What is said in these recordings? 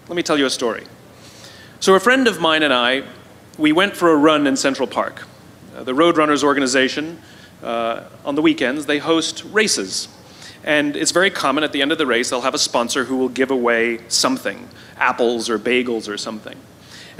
Let me tell you a story. So a friend of mine and I, we went for a run in Central Park. The Roadrunners organization, on the weekends, they host races. And it's very common at the end of the race, they'll have a sponsor who will give away something, apples or bagels or something.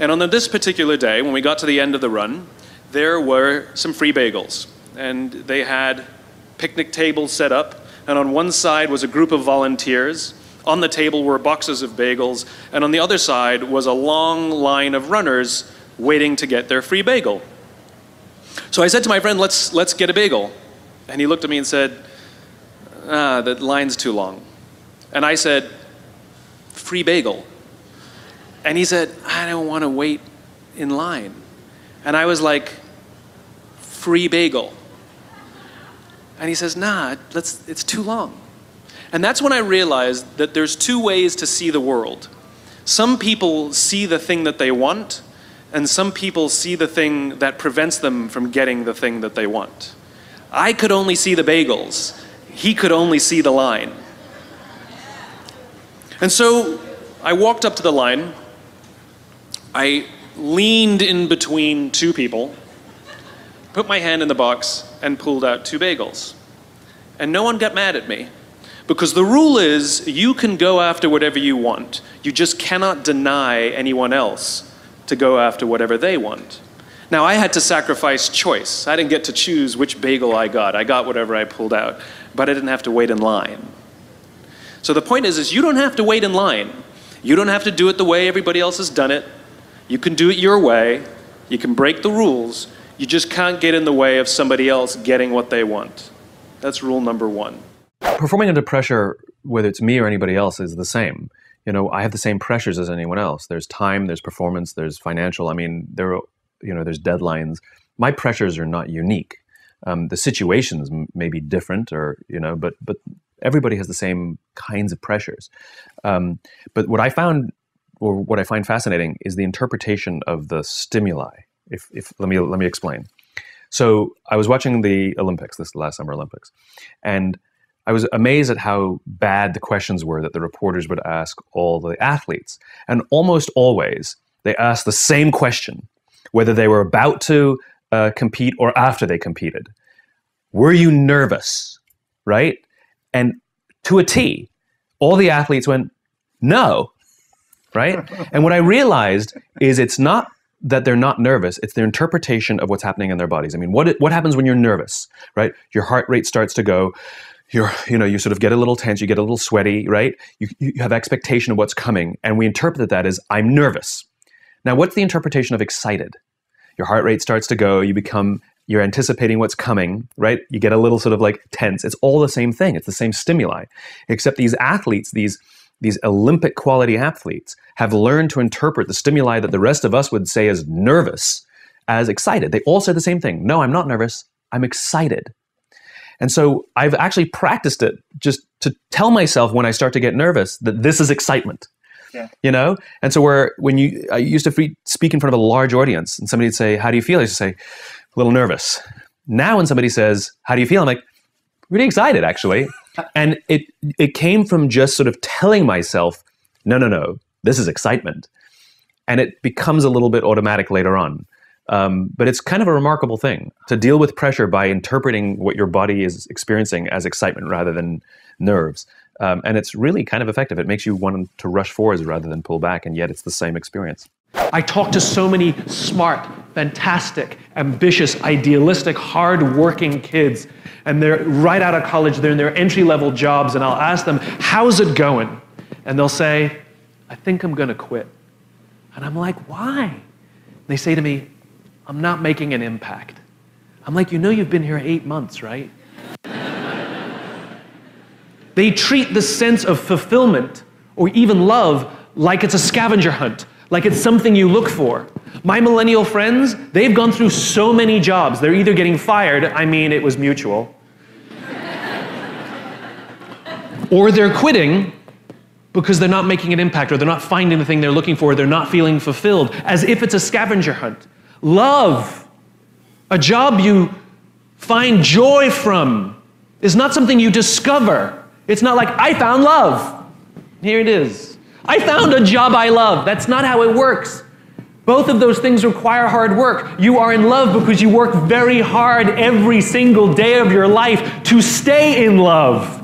And on this particular day, when we got to the end of the run, there were some free bagels. And they had picnic tables set up, and on one side was a group of volunteers. On the table were boxes of bagels, and on the other side was a long line of runners waiting to get their free bagel. So I said to my friend, let's get a bagel. And he looked at me and said, the line's too long. And I said, free bagel. And he said, I don't want to wait in line. And I was like, free bagel. And he says, nah, it's too long. And that's when I realized that there's two ways to see the world. Some people see the thing that they want, and some people see the thing that prevents them from getting the thing that they want. I could only see the bagels. He could only see the line. And so I walked up to the line. I leaned in between two people, put my hand in the box, and pulled out two bagels. And no one got mad at me. Because the rule is, you can go after whatever you want. You just cannot deny anyone else to go after whatever they want. Now, I had to sacrifice choice. I didn't get to choose which bagel I got. I got whatever I pulled out, but I didn't have to wait in line. So the point is you don't have to wait in line. You don't have to do it the way everybody else has done it. You can do it your way. You can break the rules. You just can't get in the way of somebody else getting what they want. That's rule number one. Performing under pressure, whether it's me or anybody else, is the same. You know, I have the same pressures as anyone else. There's time, there's performance, there's financial. I mean, there's deadlines. My pressures are not unique. The situations may be different, but everybody has the same kinds of pressures. But what I found, or what I find fascinating, is the interpretation of the stimuli. Let me explain. So I was watching the Olympics, this last Summer Olympics, and I was amazed at how bad the questions were that the reporters would ask all the athletes. And almost always, they asked the same question, whether they were about to compete or after they competed. Were you nervous, right? And to a T, all the athletes went, no, right? And what I realized is it's not that they're not nervous, it's their interpretation of what's happening in their bodies. I mean, what happens when you're nervous, right? Your heart rate starts to go, you sort of get a little tense, you get a little sweaty, right? You have expectation of what's coming, and we interpret that as, I'm nervous. Now, what's the interpretation of excited? Your heart rate starts to go, you're anticipating what's coming, right? You get a little sort of like tense. It's all the same thing. It's the same stimuli, except these athletes, these Olympic quality athletes, have learned to interpret the stimuli that the rest of us would say is nervous as excited. They all say the same thing. No, I'm not nervous. I'm excited. And so I've actually practiced it just to tell myself when I start to get nervous that this is excitement. Yeah. You know? And so I used to speak in front of a large audience and somebody would say, how do you feel? I used to say, a little nervous. Now when somebody says, how do you feel? I'm like, really excited, actually. And it came from just sort of telling myself, no, this is excitement. And it becomes a little bit automatic later on. But it's kind of a remarkable thing to deal with pressure by interpreting what your body is experiencing as excitement rather than nerves. And it's really kind of effective. It makes you want to rush forwards rather than pull back, and yet it's the same experience. I talk to so many smart, fantastic, ambitious, idealistic, hard-working kids, and they're right out of college, they're in their entry-level jobs, and I'll ask them, how's it going? And they'll say, I think I'm gonna quit. And I'm like, why? They say to me, I'm not making an impact. I'm like, you've been here 8 months, right? They treat the sense of fulfillment or even love like it's a scavenger hunt, like it's something you look for. My millennial friends, they've gone through so many jobs. They're either getting fired, it was mutual, or they're quitting because they're not making an impact, or they're not finding the thing they're looking for, or they're not feeling fulfilled, as if it's a scavenger hunt. Love, a job you find joy from, is not something you discover. It's not like, I found love. Here it is. I found a job I love. That's not how it works. Both of those things require hard work. You are in love because you work very hard every single day of your life to stay in love.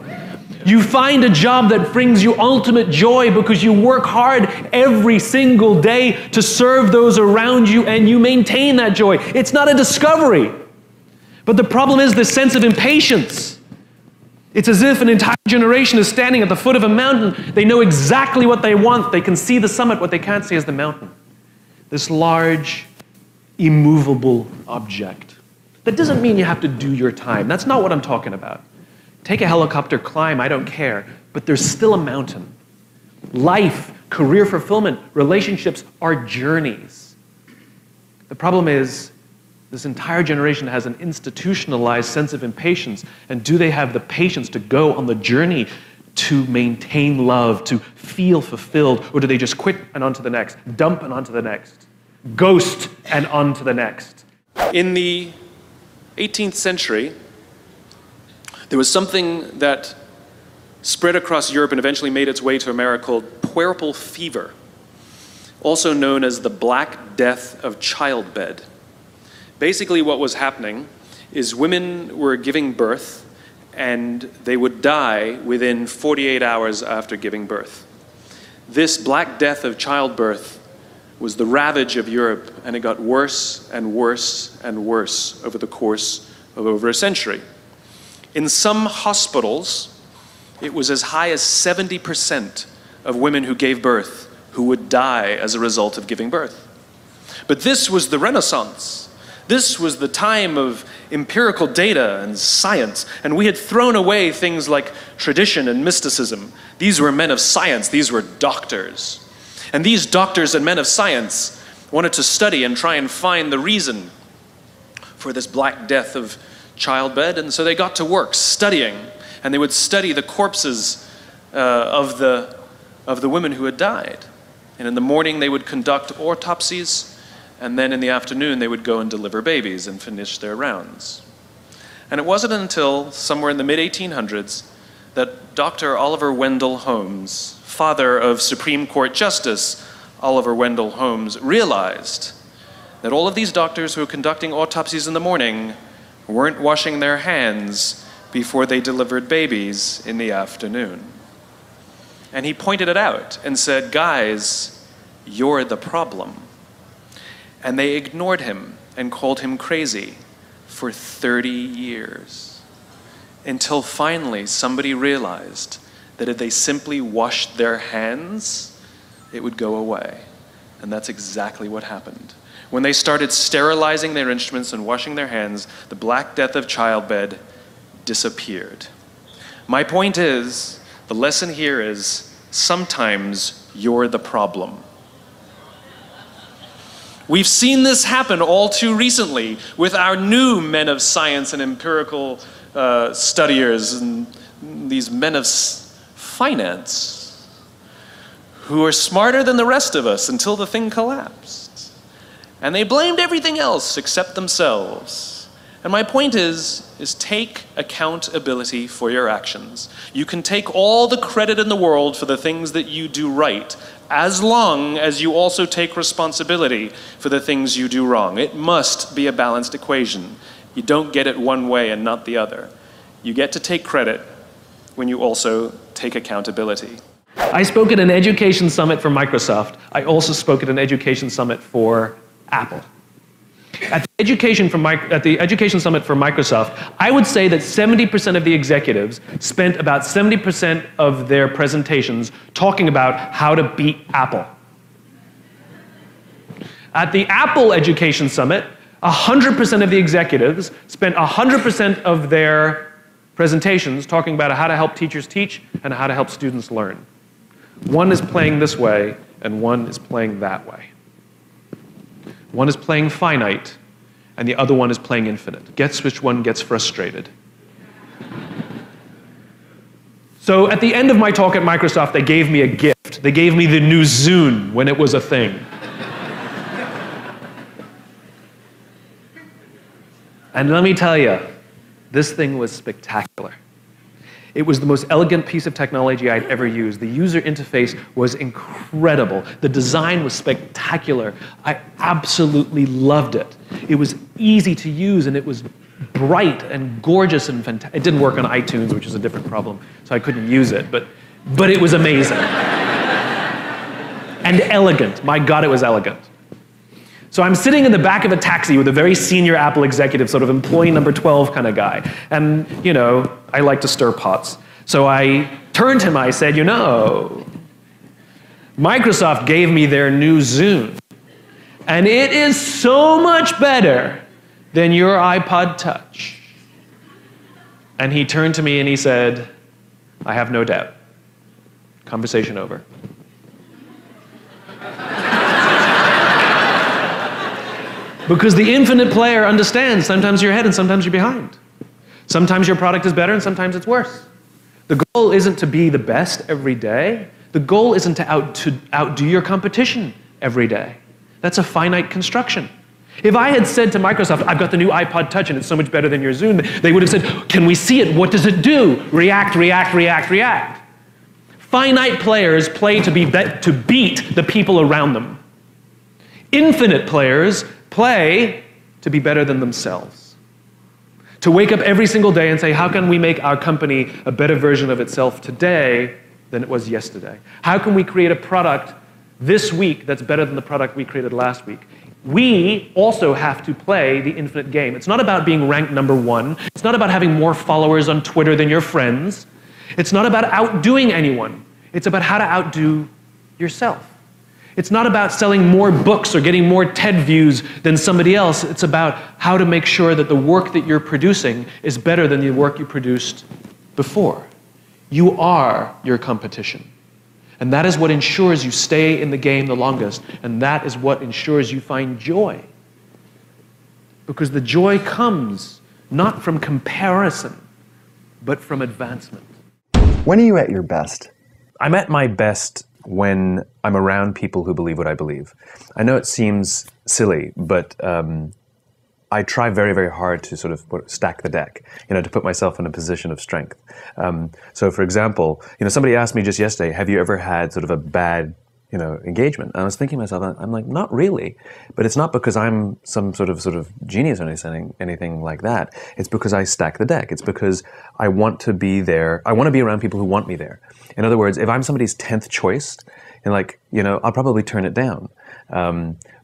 You find a job that brings you ultimate joy because you work hard every single day to serve those around you, and you maintain that joy. It's not a discovery. But the problem is this sense of impatience. It's as if an entire generation is standing at the foot of a mountain. They know exactly what they want. They can see the summit. What they can't see is the mountain. This large, immovable object. That doesn't mean you have to do your time. That's not what I'm talking about. Take a helicopter, climb, I don't care. But there's still a mountain. Life, career fulfillment, relationships are journeys. The problem is, this entire generation has an institutionalized sense of impatience. And do they have the patience to go on the journey to maintain love, to feel fulfilled? Or do they just quit and on to the next, dump and on to the next, ghost and on to the next? In the 18th century, there was something that spread across Europe and eventually made its way to America called puerperal fever, also known as the Black Death of childbed. Basically what was happening is women were giving birth and they would die within 48 hours after giving birth. This Black Death of childbirth was the ravage of Europe, and it got worse and worse and worse over the course of over a century. In some hospitals, it was as high as 70% of women who gave birth who would die as a result of giving birth. But this was the Renaissance. This was the time of empirical data and science, and we had thrown away things like tradition and mysticism. These were men of science, these were doctors. And these doctors and men of science wanted to study and try and find the reason for this Black Death of childbed, and so they got to work studying, and they would study the corpses of the women who had died. And in the morning they would conduct autopsies, and then in the afternoon they would go and deliver babies and finish their rounds. And it wasn't until somewhere in the mid-1800s that Dr. Oliver Wendell Holmes, father of Supreme Court Justice Oliver Wendell Holmes, realized that all of these doctors who were conducting autopsies in the morning weren't washing their hands before they delivered babies in the afternoon. And he pointed it out and said, "Guys, you're the problem." And they ignored him and called him crazy for 30 years. Until finally somebody realized that if they simply washed their hands, it would go away. And that's exactly what happened. When they started sterilizing their instruments and washing their hands, the Black Death of childbed disappeared. My point is, the lesson here is, sometimes you're the problem. We've seen this happen all too recently with our new men of science and empirical studiers and these men of finance who are smarter than the rest of us until the thing collapsed. And they blamed everything else except themselves. And my point is take accountability for your actions. You can take all the credit in the world for the things that you do right, as long as you also take responsibility for the things you do wrong. It must be a balanced equation. You don't get it one way and not the other. You get to take credit when you also take accountability. I spoke at an education summit for Microsoft. I also spoke at an education summit for Apple. At the Education Summit for Microsoft, I would say that 70% of the executives spent about 70% of their presentations talking about how to beat Apple. At the Apple Education Summit, 100% of the executives spent 100% of their presentations talking about how to help teachers teach and how to help students learn. One is playing this way, and one is playing that way. One is playing finite, and the other one is playing infinite. Guess which one gets frustrated? So at the end of my talk at Microsoft, they gave me a gift. They gave me the new Zune when it was a thing. And let me tell you, this thing was spectacular. It was the most elegant piece of technology I'd ever used. The user interface was incredible. The design was spectacular. I absolutely loved it. It was easy to use, and it was bright and gorgeous and fantastic. It didn't work on iTunes, which is a different problem, so I couldn't use it, but it was amazing. And elegant. My God, it was elegant. So I'm sitting in the back of a taxi with a very senior Apple executive, sort of employee number 12 kind of guy. And, you know, I like to stir pots. So I turned to him, I said, you know, Microsoft gave me their new Zune, and it is so much better than your iPod Touch. And he turned to me and he said, I have no doubt. Conversation over. Because the infinite player understands sometimes you're ahead and sometimes you're behind. Sometimes your product is better and sometimes it's worse. The goal isn't to be the best every day. The goal isn't to outdo your competition every day. That's a finite construction. If I had said to Microsoft, I've got the new iPod Touch and it's so much better than your Zune, they would have said, can we see it? What does it do? React, react, react, react. Finite players play to beat the people around them. Infinite players play to be better than themselves. To wake up every single day and say, how can we make our company a better version of itself today than it was yesterday? How can we create a product this week that's better than the product we created last week? We also have to play the infinite game. It's not about being ranked number one. It's not about having more followers on Twitter than your friends. It's not about outdoing anyone. It's about how to outdo yourself. It's not about selling more books or getting more TED views than somebody else. It's about how to make sure that the work that you're producing is better than the work you produced before. You are your competition. And that is what ensures you stay in the game the longest. And that is what ensures you find joy. Because the joy comes not from comparison, but from advancement. When are you at your best? I'm at my best when I'm around people who believe what I believe. I know it seems silly, but I try very, very hard to sort of stack the deck, to put myself in a position of strength. So for example, somebody asked me just yesterday, have you ever had sort of a bad, engagement? And I was thinking to myself, I'm like, not really. But it's not because I'm some sort of genius or anything like that. It's because I stack the deck. It's because I want to be there. I want to be around people who want me there. In other words, if I'm somebody's 10th choice, and I'll probably turn it down.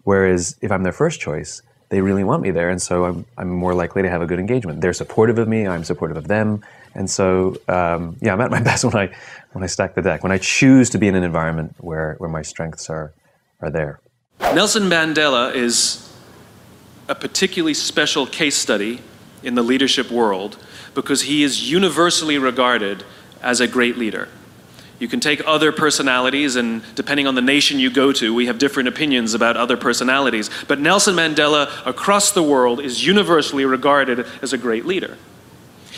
Whereas if I'm their first choice, they really want me there, and so I'm more likely to have a good engagement. They're supportive of me, I'm supportive of them, and so I'm at my best when I stack the deck, when I choose to be in an environment where my strengths are there. Nelson Mandela is a particularly special case study in the leadership world because he is universally regarded as a great leader. You can take other personalities, and depending on the nation you go to, we have different opinions about other personalities. But Nelson Mandela, across the world, is universally regarded as a great leader.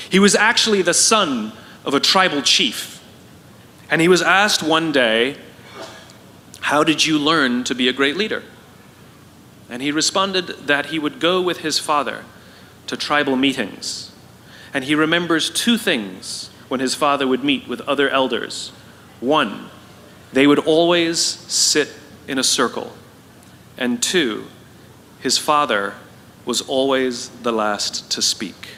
He was actually the son of a tribal chief. And he was asked one day, how did you learn to be a great leader? And he responded that he would go with his father to tribal meetings. And he remembers two things when his father would meet with other elders. One, they would always sit in a circle. And two, his father was always the last to speak.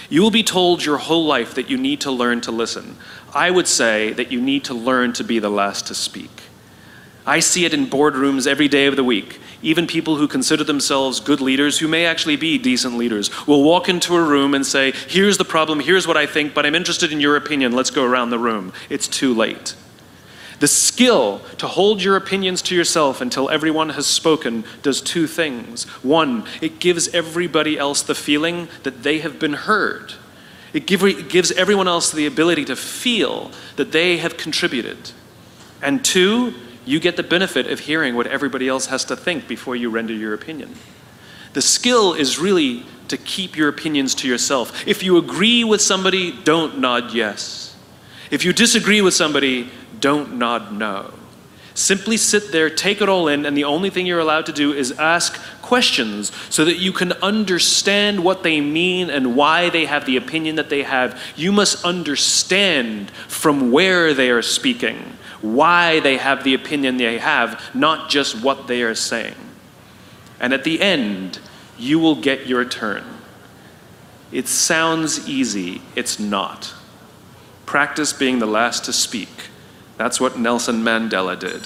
You will be told your whole life that you need to learn to listen. I would say that you need to learn to be the last to speak. I see it in boardrooms every day of the week. Even people who consider themselves good leaders, who may actually be decent leaders, will walk into a room and say, here's the problem, here's what I think, but I'm interested in your opinion, let's go around the room. It's too late. The skill to hold your opinions to yourself until everyone has spoken does two things. One, it gives everybody else the feeling that they have been heard. It gives everyone else the ability to feel that they have contributed. And two, you get the benefit of hearing what everybody else has to think before you render your opinion. The skill is really to keep your opinions to yourself. If you agree with somebody, don't nod yes. If you disagree with somebody, don't nod no. Simply sit there, take it all in, and the only thing you're allowed to do is ask questions so that you can understand what they mean and why they have the opinion that they have. You must understand from where they are speaking, why they have the opinion they have, not just what they are saying. And at the end, you will get your turn. It sounds easy, it's not. Practice being the last to speak. That's what Nelson Mandela did.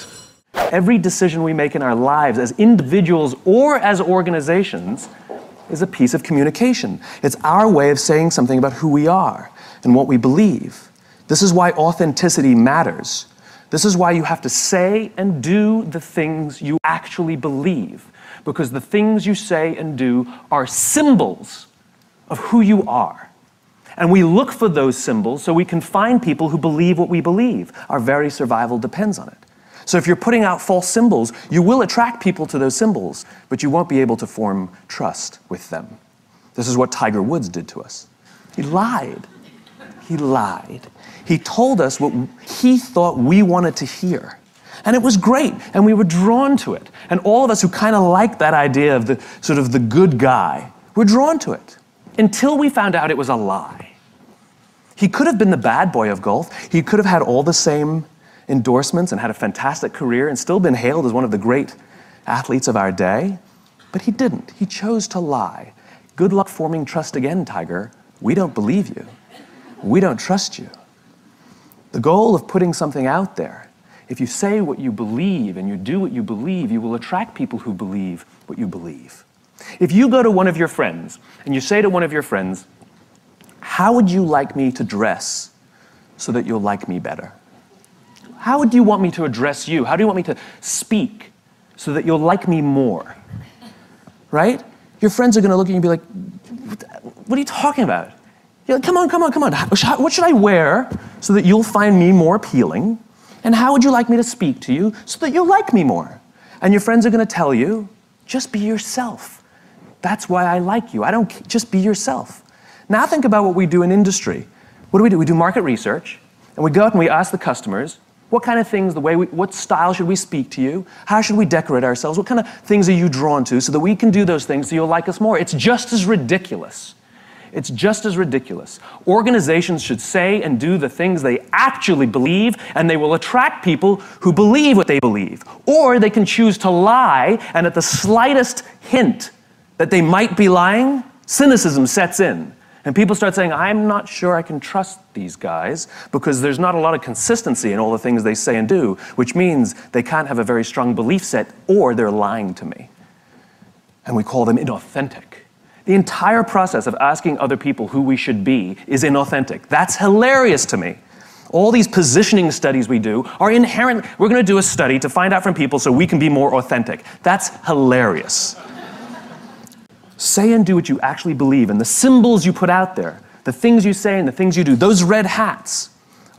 Every decision we make in our lives as individuals or as organizations is a piece of communication. It's our way of saying something about who we are and what we believe. This is why authenticity matters. This is why you have to say and do the things you actually believe, because the things you say and do are symbols of who you are. And we look for those symbols so we can find people who believe what we believe. Our very survival depends on it. So if you're putting out false symbols, you will attract people to those symbols, but you won't be able to form trust with them. This is what Tiger Woods did to us. He lied. He lied. He told us what he thought we wanted to hear. And it was great, and we were drawn to it. And all of us who kind of liked that idea of the sort of the good guy, were drawn to it, until we found out it was a lie. He could have been the bad boy of golf. He could have had all the same endorsements and had a fantastic career and still been hailed as one of the great athletes of our day. But he didn't. He chose to lie. Good luck forming trust again, Tiger. We don't believe you. We don't trust you. The goal of putting something out there, if you say what you believe and you do what you believe, you will attract people who believe what you believe. If you go to one of your friends and you say to one of your friends, "How would you like me to dress so that you'll like me better? How would you want me to address you? How do you want me to speak so that you'll like me more?" Right? Your friends are going to look at you and be like, "What are you talking about?" You're like, come on. What should I wear so that you'll find me more appealing? And how would you like me to speak to you so that you'll like me more? And your friends are going to tell you, "Just be yourself. That's why I like you. Just be yourself." Now think about what we do in industry. What do? We do market research, and we go out and we ask the customers, what kind of things, what style should we speak to you? How should we decorate ourselves? What kind of things are you drawn to so that we can do those things so you'll like us more? It's just as ridiculous. It's just as ridiculous. Organizations should say and do the things they actually believe, and they will attract people who believe what they believe. Or they can choose to lie, and at the slightest hint that they might be lying, cynicism sets in. And people start saying, "I'm not sure I can trust these guys because there's not a lot of consistency in all the things they say and do," which means they can't have a very strong belief set, or they're lying to me. And we call them inauthentic. The entire process of asking other people who we should be is inauthentic. That's hilarious to me. All these positioning studies we do are inherent. We're going to do a study to find out from people so we can be more authentic. That's hilarious. Say and do what you actually believe, and the symbols you put out there, the things you say and the things you do, those red hats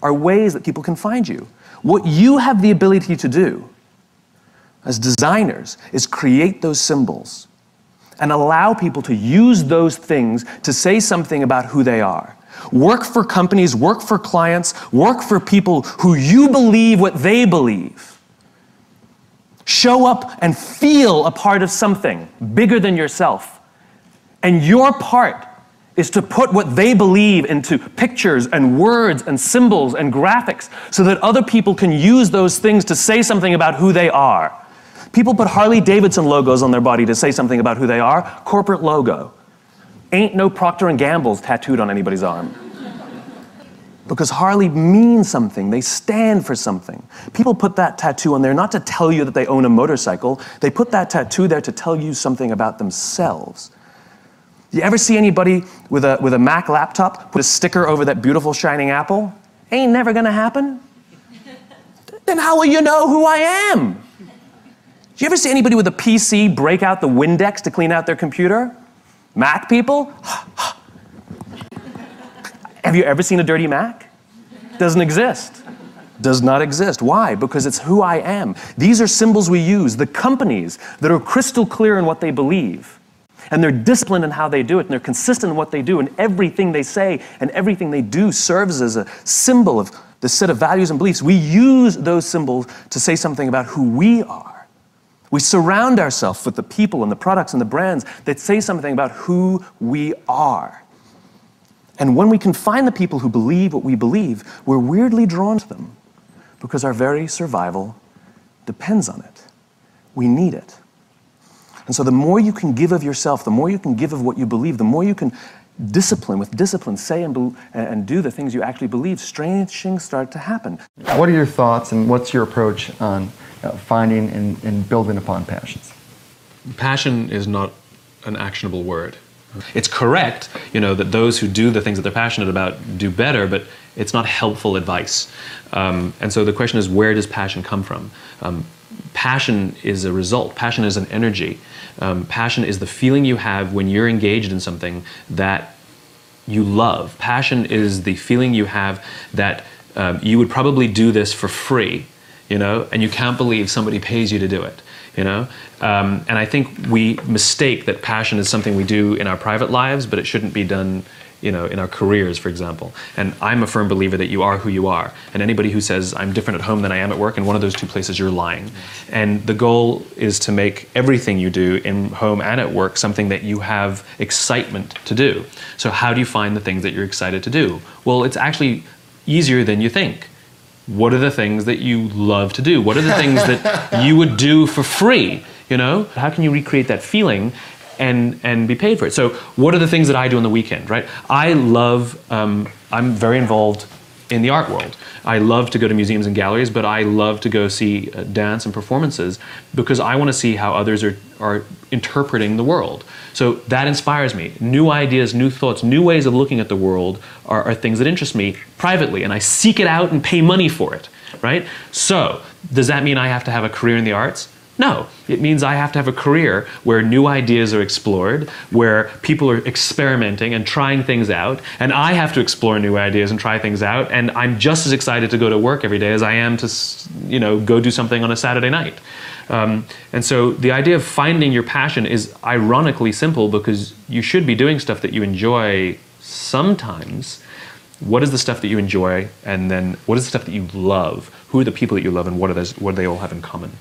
are ways that people can find you. What you have the ability to do as designers is create those symbols and allow people to use those things to say something about who they are. Work for companies, work for clients, work for people who you believe what they believe. Show up and feel a part of something bigger than yourself. And your part is to put what they believe into pictures and words and symbols and graphics so that other people can use those things to say something about who they are. People put Harley-Davidson logos on their body to say something about who they are. Corporate logo. Ain't no Procter & Gamble's tattooed on anybody's arm. Because Harley means something. They stand for something. People put that tattoo on there not to tell you that they own a motorcycle. They put that tattoo there to tell you something about themselves. You ever see anybody with a Mac laptop put a sticker over that beautiful shining apple? Ain't never gonna happen. Then how will you know who I am? Do you ever see anybody with a PC break out the Windex to clean out their computer? Mac people? Have you ever seen a dirty Mac? Doesn't exist. Does not exist. Why? Because it's who I am. These are symbols we use. The companies that are crystal clear in what they believe, and they're disciplined in how they do it, and they're consistent in what they do, and everything they say and everything they do serves as a symbol of the set of values and beliefs. We use those symbols to say something about who we are. We surround ourselves with the people and the products and the brands that say something about who we are. And when we can find the people who believe what we believe, we're weirdly drawn to them because our very survival depends on it. We need it. And so the more you can give of yourself, the more you can give of what you believe, the more you can with discipline, say and do the things you actually believe, strange things start to happen. What are your thoughts and what's your approach on finding and building upon passions? Passion is not an actionable word. It's correct, that those who do the things that they're passionate about do better, but it's not helpful advice. And so the question is, where does passion come from? Passion is a result. Passion is an energy. Passion is the feeling you have when you're engaged in something that you love. Passion is the feeling you have that you would probably do this for free, and you can't believe somebody pays you to do it. And I think we mistake that passion is something we do in our private lives, but it shouldn't be done in our careers, for example. And I'm a firm believer that you are who you are. And anybody who says, I'm different at home than I am at work, in one of those two places, you're lying. And the goal is to make everything you do in home and at work something that you have excitement to do. So how do you find the things that you're excited to do? Well, it's actually easier than you think. What are the things that you love to do? What are the things that you would do for free? How can you recreate that feeling and be paid for it? So what are the things that I do on the weekend, right? I love, I'm very involved in the art world. I love to go to museums and galleries, but I love to go see dance and performances because I want to see how others are interpreting the world. So that inspires me. New ideas, new thoughts, new ways of looking at the world are things that interest me privately, and I seek it out and pay money for it, right? So does that mean I have to have a career in the arts? No, it means I have to have a career where new ideas are explored, where people are experimenting and trying things out, and I have to explore new ideas and try things out, and I'm just as excited to go to work every day as I am to, go do something on a Saturday night. And so the idea of finding your passion is ironically simple because you should be doing stuff that you enjoy sometimes. What is the stuff that you enjoy, and then what is the stuff that you love? Who are the people that you love, and what do they all have in common?